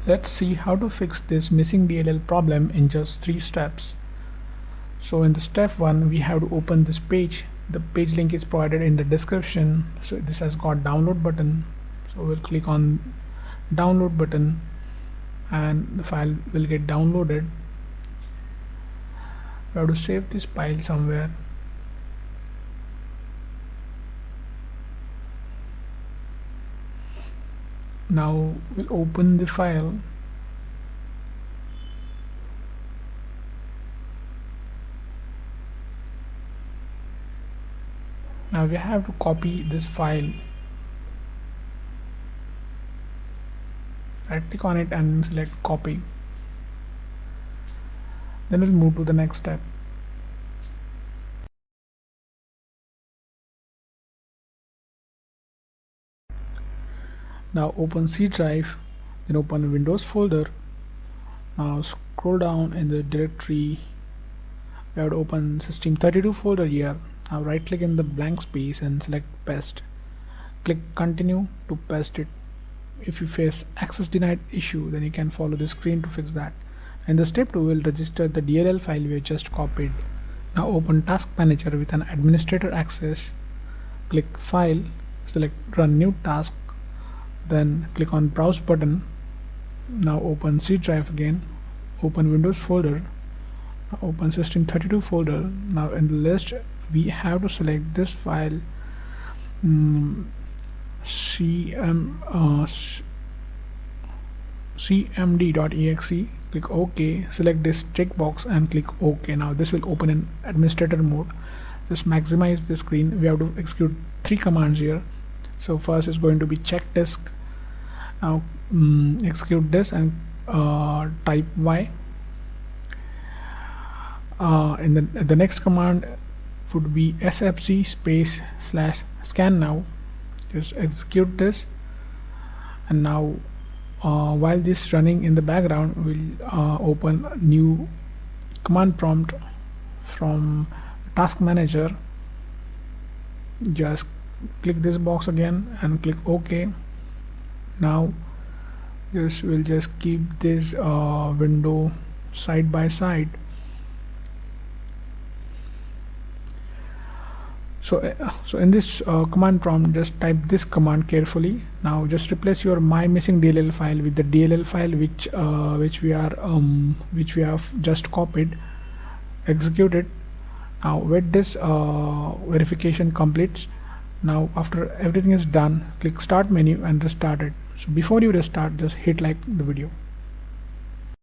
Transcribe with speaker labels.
Speaker 1: Let's see how to fix this missing DLL problem in just 3 steps. So in the step 1 we have to open this page. The page link is provided in the description. So this has got download button. So we'll click on download button and the file will get downloaded. We have to save this file somewhere. Now we'll open the file. Now we have to copy this file. Right click on it and select copy. Then we'll move to the next step. Now open C drive, then open Windows folder. Now scroll down in the directory. We have to open System32 folder here. Now right click in the blank space and select paste. Click continue to paste it. If you face access denied issue, then you can follow the screen to fix that. And the step 2 will register the DLL file we just copied. Now open task manager with an administrator access. Click file, select run new task, then click on browse button. Now open C drive again, open Windows folder, open System32 folder. Now in the list we have to select this file, cmd.exe. click OK, select this checkbox and click OK. Now this will open in administrator mode. Just maximize the screen. We have to execute 3 commands here. So first is going to be check disk. Now execute this and type Y. In the next command would be sfc space / scan now. Just execute this, and now while this running in the background, we'll open new command prompt from task manager. Just click this box again and click OK. Now we'll just keep this window side by side. So in this command prompt, just type this command carefully. Now just replace your my missing DLL file with the DLL file which we have just copied. Execute it. Now wait this verification completes. Now after everything is done, click start menu and restart it. So before you restart, just hit like the video.